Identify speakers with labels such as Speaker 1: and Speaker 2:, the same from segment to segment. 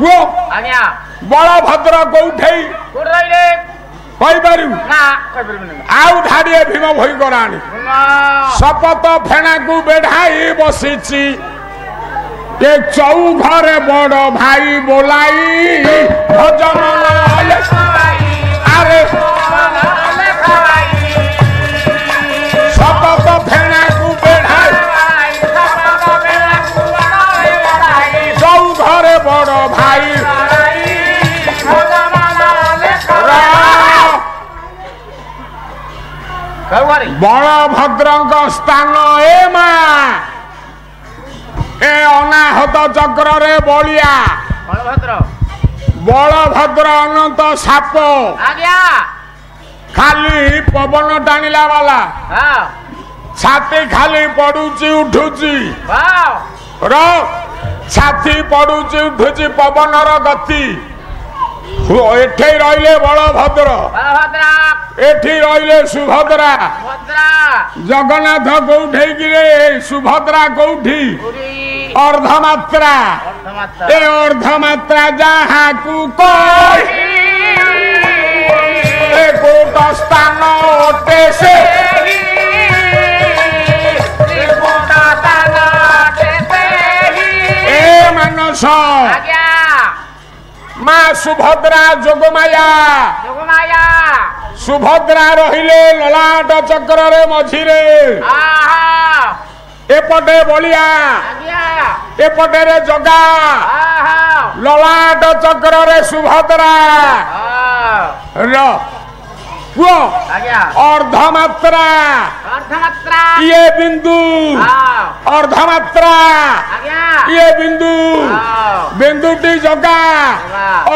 Speaker 1: पुओ
Speaker 2: आज्ञा
Speaker 1: बलभद्र कोठे
Speaker 2: कोड रहिले
Speaker 1: कहि पारु
Speaker 2: ना कहि परबे
Speaker 1: आउ धाडिए भीम भई कराणी शपथ फेणा को बेढाई बसिची ए चौ घरे बड़ भाई बोलाई भजन लाले अरे शपथ फेणा को बेढाई चौ घरे बड़ भाई बलभद्र स्थान ए मा ए अनाहत चक्र रे बलिया बलभद्र अनंत साप
Speaker 2: आज्ञा
Speaker 1: खाली पवन टाणिला वाला छाती खाली पड़ुची उठुची र छाती पड़ुची उठुची पवन र गति एठे रहिले बलभद्र एठी रहिले सुभद्रा जगन्नाथ कौठे गिरे सुभद्रा कौठी अर्धमात्रा ए अर्धमात्रा जहा कु कोट स्थान ओटे से ए मानस माँ सुभद्रा जोगमाया सुभद्रा रहिले ललाट चक्र रे मझिरे एपटे बलिया एपटे रे जगा ललाट चक्र रे सुभद्रा र पुओ अर्धमात्रा ये बिंदु अर्धमात्रा ये बिंदु बिंदुटी जगा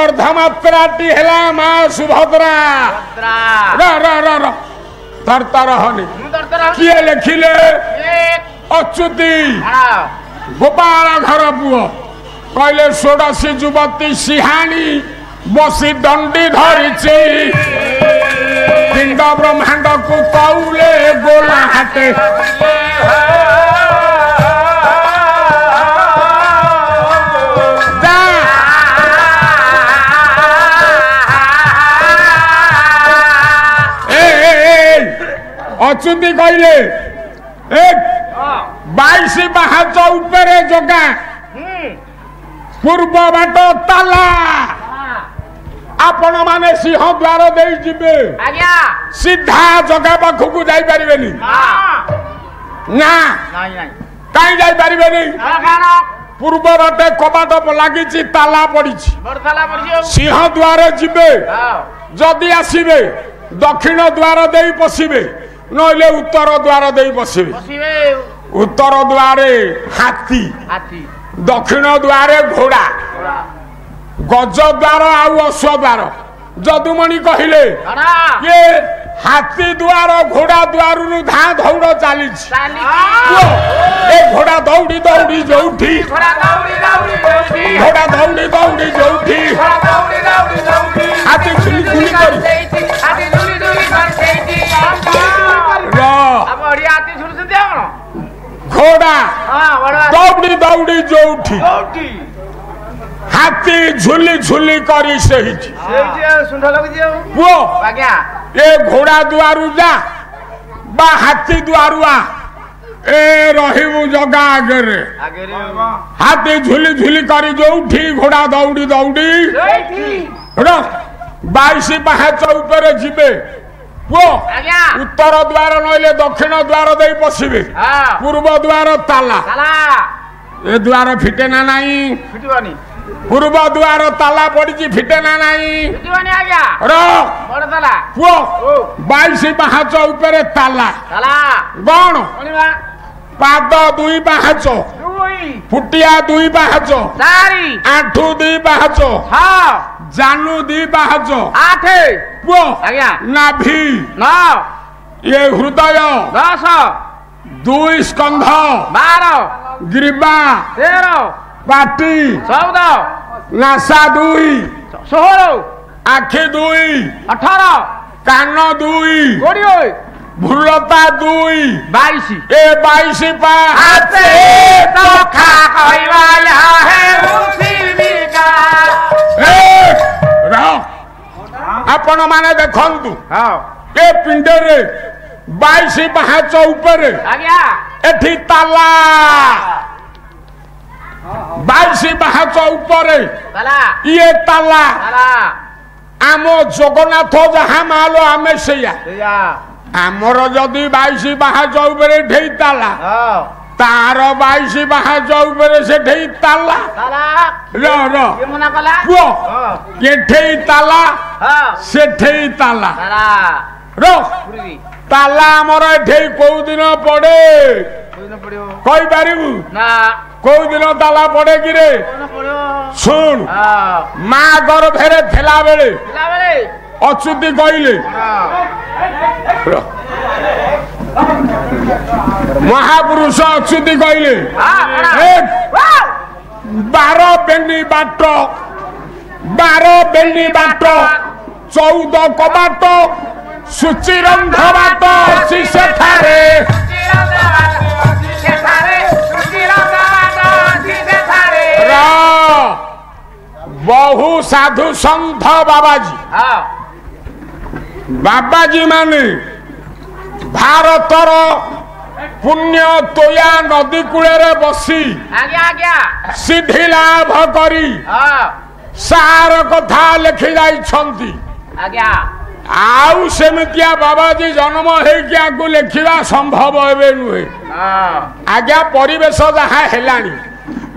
Speaker 1: अर्धमात्राटी हेला माँ सुभद्रा र र र र तरतर हनी किए लिखिले अच्युति गोपाल घर पुओ कहले षोडशी युवती सिहानी बसी दंडी धरिची पिंड ब्रह्मांड को कौले गोला हाथे अच्युति कहले एक 22 पाहाच उपरे जगा पूर्व बाट ताला आपण माने सिंह द्वार दे जिबे सीधा जगा पाखु जाई परिबेनी ना कहीं जाई परिबेनी पूर्व बाटे कबाट लागी ताला पड़ी सिंह द्वार जिबे जदि आसीबे दक्षिण द्वार दे पशिबे नइले उत्तर द्वार दे पशिबे उत्तर द्वारे हाथी दक्षिण द्वारे घोड़ा गज द्वार आउ अश्व द्वार जदुमणि कहले ये हाथी द्वार घोड़ा द्वार धा दौड़ चली घोड़ा दौड़ी दौड़ी जोठी घोड़ा दौड़ी दौड़ी जोठी हाथी झुली झुली घोड़ा दौड़ी दौड़ी जोठी हाथी झुली झुली करी सही ए घोड़ा दुआरू जा बा हाथी दुआरू आ ए रहिबु जगा आगे हाथी झुली झुली करी जोठी घोड़ा दौड़ी दौड़ी 22 पाहाच ऊपर जीवे पुओ उत्तर द्वार नइले दक्षिण द्वार दे पशिबे पूर्व द्वार ताला ए द्वार फिटे ना नाही पूर्व द्वार ताला पड़ी फिटे ना नाही पुओ 22 पाहाच ऊपर ताला गण पाद 2 पाहाच फुटिया 2 पाहाच आठू 2 पाहाच जानू 2 पाहाच 8 पुओ नाभि 9 ये हृदय 10 2 स्कंध 12 ग्रीवा 13 पाटी 14 नासा 2 16 आखि 2 18 कान 2 20 भूलता 2 22 ए 22 पाहाचे तो खा कहवाया है उसी का आपण माने देखंतु
Speaker 2: हां
Speaker 1: ए पिंडे रे 22 पाहाच ऊपर
Speaker 2: आज्ञा
Speaker 1: एठी ताला 22 पाहाच ऊपर
Speaker 2: ताला
Speaker 1: ये ताला
Speaker 2: ताला
Speaker 1: आमो जगन्नाथ जहा मालो आमे सेया
Speaker 2: सेया
Speaker 1: आमर जदि 22 पाहाच ऊपर ढेई ताला
Speaker 2: हां
Speaker 1: तार 22 पाहाच ऊपर से ढेई ताला
Speaker 2: ताला
Speaker 1: रो
Speaker 2: ये मना कला
Speaker 1: पुओ
Speaker 2: हां
Speaker 1: ये ढेई ताला
Speaker 2: हां
Speaker 1: से ढेई ताला
Speaker 2: ताला
Speaker 1: रो
Speaker 2: पुरी
Speaker 1: ताला आमर ढेई को दिन पड़े
Speaker 2: कोई न पड़ियो
Speaker 1: कहि पारिबु
Speaker 2: ना
Speaker 1: को दिन ताला पड़े कि रे
Speaker 2: कोई न पड़ियो
Speaker 1: सुन
Speaker 2: हां
Speaker 1: मां गर्भेरे थेला बेले
Speaker 2: पिला बेले
Speaker 1: अच्युति कहले
Speaker 2: हां
Speaker 1: महापुरुष अच्युति कहले
Speaker 2: हां
Speaker 1: 12 बेनी बाट 12 बेनी बाट 14 कबाट सुचिरंध बाट अछि सेठारे बहु साधु संत बाबाजी बाबाजी माने भारतर पुण्य तोया नदी कूले बसी सिद्धि लाभ करी सार कथा लिखि जाइछंती आउ सेमितिया बाबाजी जन्म हो लिखा संभव एवं नुहे आज्ञा परिवेश जहा हेलानी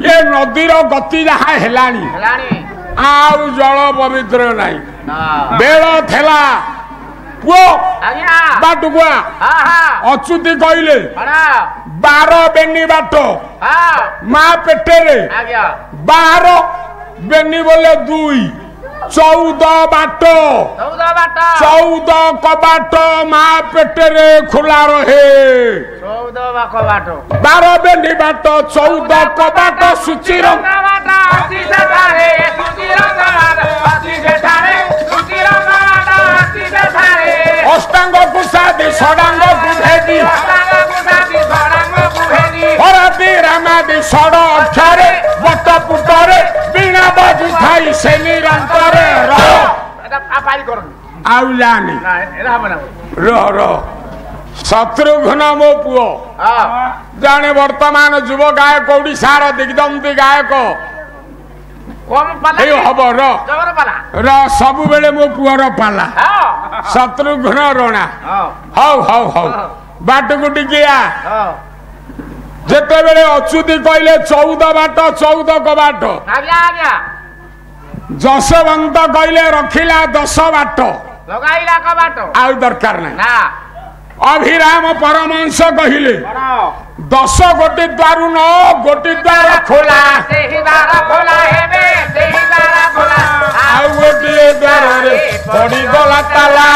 Speaker 1: ये नदीर गति जहा हेलानी आउ जल पवित्र नहीं बेल थेला पुओ बाटुआ अच्युति कहले 12 बेनी बाट माँ पेटेरे 12 बेनी बोले 2 14 बाट 14 कबाट माँ पेटेरे खुला रहे 12 बेनी बाट 14 कबाट सुचिर अष्टांग कुशादी षडांग कुभेदी हरदी रामादी षड अक्षरे बट पुटरे बीणा बजु थाई से निरंतरे आउ जानी रो शत्रुघ्न मो पुओ जाने वर्तमान युव गायक ओडिशार दिग्दंती गायक हब र सबु बेले मो पुअर पाला शत्रुघ्न रोणा हौ हौ हौ बाट को टिकिया जेते बेले अच्युति कहले 14 बाट 14 कबाट जसवंत कहले रखिला 10 बाट
Speaker 2: लगाइला कबाट
Speaker 1: आउ दरकार ना अभिराम परमहंस कहले 10 गोटी द्वार न गोटी द्वार खोला आउ गोटी द्वार रे पड़ी गला ताला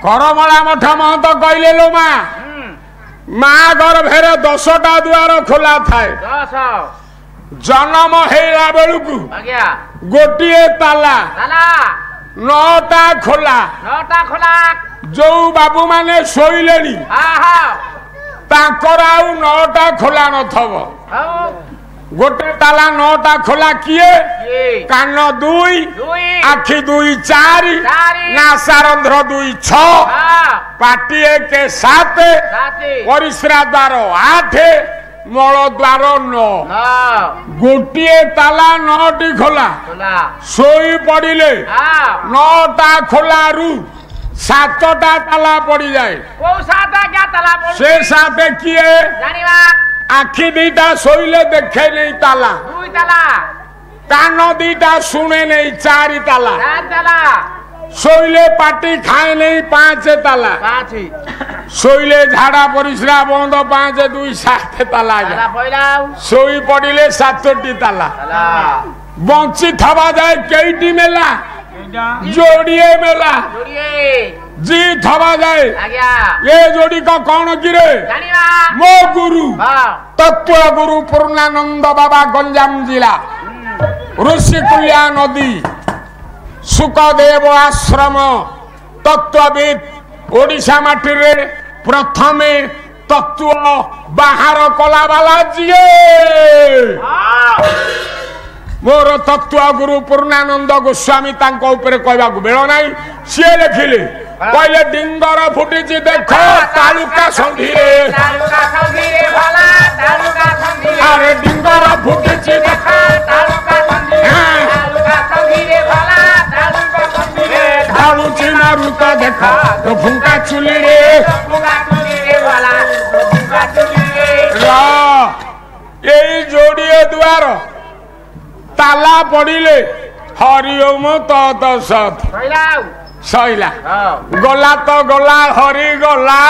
Speaker 1: करमला मठ महत कहले लो माँ गर्भेर 10टा द्वार खोला थाए जन्म हेला बेलुकु गोटिए ताला 9टा खोला जो बाबू माने शोइलेनी ताकर आउ 9टा खोला नथब गोटे ताला 9टा खोला किए कान 2 आखि 2 4 नासारंध्र 2 6 पाटी 1 7 परिश्रा द्वार 8 मल द्वार 9 गोटे ताला 9टी खोला सोई पड़िले 9टा खोलारू 7टा ताला पड़ी जाए से 7 किए आखि 2टा सोइले देखे नहीं ताला कान 2टा सुने नहीं 4 ताला सोइले पाटी खाए नहीं 5 ताला सोइले झाड़ा परिश्रा बंद 5 2 7 ताला सोई पड़िले 7टी ताला बंची थवा जाए केईटी मेला जोड़िए मेला जी थवा जाए ये जोड़ी का कौन गिरे मो गुरु तत्व गुरु पूर्णानंद बाबा गंजाम जिला ऋषिकुल्या नदी सुखदेव आश्रम तत्वविद ओडिशा माटी रे प्रथमे तत्व बाहर कला वाला जीए मोर तत्व गुरु पूर्णानंद गोस्वामी तांको ऊपर कहवाक बेल नाही सी लिखिले कहले डिंगर फुटी देख तालुका संधि अरे डिंगर फुटी देख ढालुची मारुत देख तो फुंका चुली रे यही जोड़िए द्वार ताला पड़िले हरिओम तत सत सैला गला तो गला हरि गला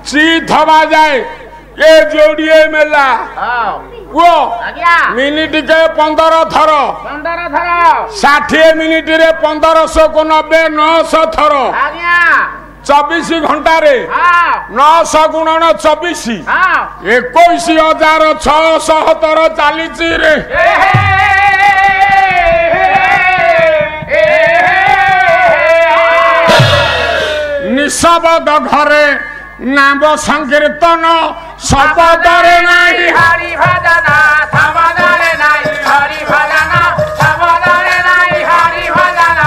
Speaker 1: जीत हवा जाए ये जोड़िए मेला वो मिनिट के 15 थर 60 मिनिट रे 1500 को 90 900 थर 24 घंटा रे 900 गुणन 24 21,600 थर चली रे निशब्द घरे नाम संकीर्तन शब्दरे नाही हरि भजन शब्दरे नाही हरि भजन शब्दरे नाही हरि भजन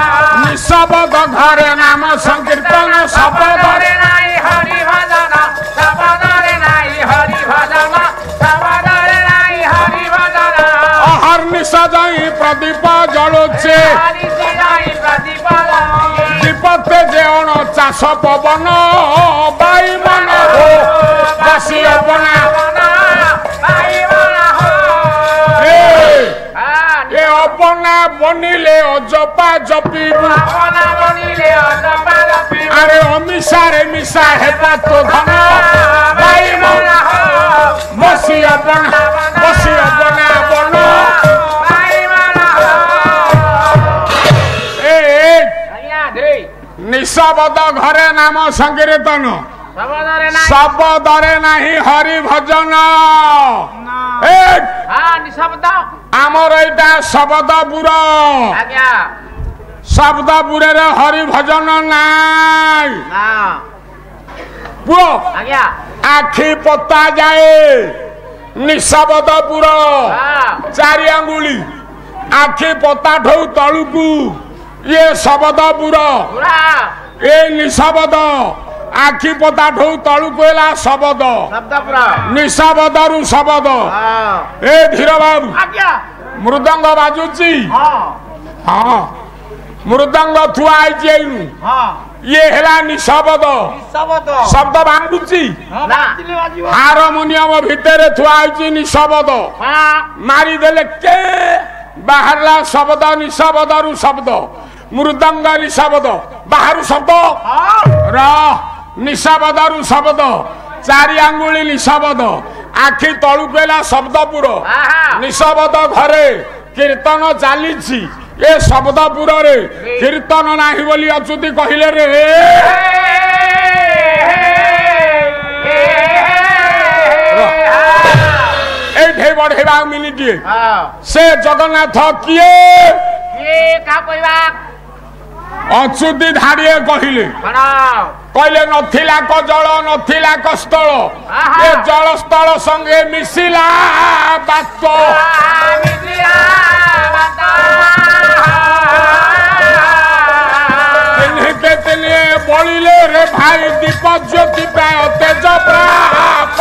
Speaker 1: निशब्द घरे नाम संकीर्तन शब्दरे नाही हरि भजन शब्दरे नाही हरि भजन शब्दरे नाही हरि भजन अहर्निश जाई प्रदीप जळुचे दीपते जेण चाष पवन बाई मन हो बसी अपना ए अपना बनिले अजपा जपीबू अरे अमिषा रे मिशा हेबा तो धन बाई मन बसी अपना बन निशब्द घरे नाम संकीर्तन शब्दरे नाही हरि भजन आमर एटा शब्दपुर शब्दपुर हरि भजन नाई पुओ आखि पता जाए निशब्दपुर 4 आंगुली आखि पता ठौ तळुकू ये शब्दपुर ए निशब्द आखि पता ठौ तळु कोला शब्द निशब्द रु शब्द ए धीर बाबू मृदंग बाजुची हाँ मृदंग थुआ ये हेला निशब्द शब्द बांधुची हारमोनियम भितर थुआ निशब्द मारी देले के बाहरला शब्द निशब्द रु शब्द मृदंग निशब्द बाहर शब्द र निशब्द रु शब्द 4 आंगुली निशब्द आखि तळु पेला शब्दपुर निशब्द घरे कीर्तन चली ए शब्दपुर रे कीर्तन नाही बोली अच्युति कहिले रे एठे बढ़ेबा मिनिट से जगन्नाथ किए का कहबा अच्युति धाड़िए कहले कहले नथिला क जल नथिला क स्थल ए जल स्थल संगे मिसिला बात तिन्हे बलिले रे भाई दीप ज्योति प्राय तेज प्राप्त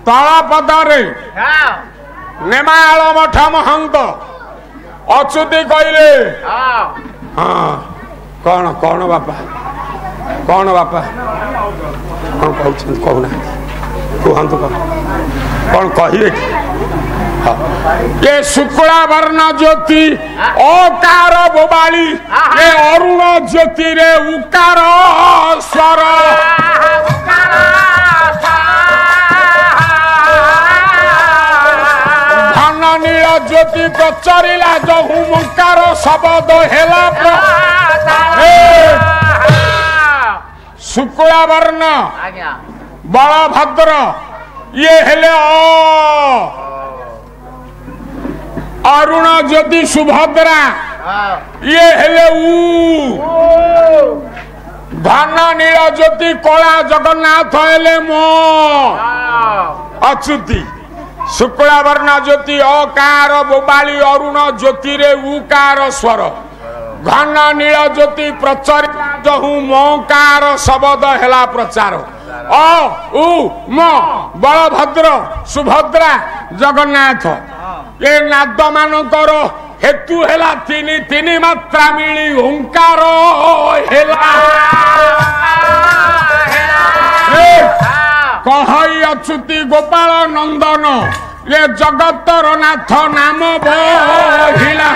Speaker 1: तलपदरे नेमाल मठ महंत अच्युति कहले हाँ कौन कौन बापा कौन कहना कहतु कौन कहे ये शुक्ला वर्ण ज्योति अकार बोबाली ये अरुण ज्योति रे उकार स्वर नील ज्योति प्रचरिला जहु मुंकार शब्द हेला शुक्ला वर्ण बलभद्र ये हेले अरुण ज्योति सुभद्रा ये हेले घन नील ज्योति कला जगन्नाथ हेले मो अच्युति शुक्ला वर्ण ज्योति अकार बोबाली अरुण ज्योति रे उकार स्वर घन नील ज्योति प्रचरित जहु मोकार शब्द हेला प्रचार अ उ म बलभद्र सुभद्रा जगन्नाथ ये नाद मानकर हेतु हेला तीन तीन मात्रा मिली ओंकार हेला कहई अच्युति गोपाल नंदन ये जगतर नाथ नाम बहिला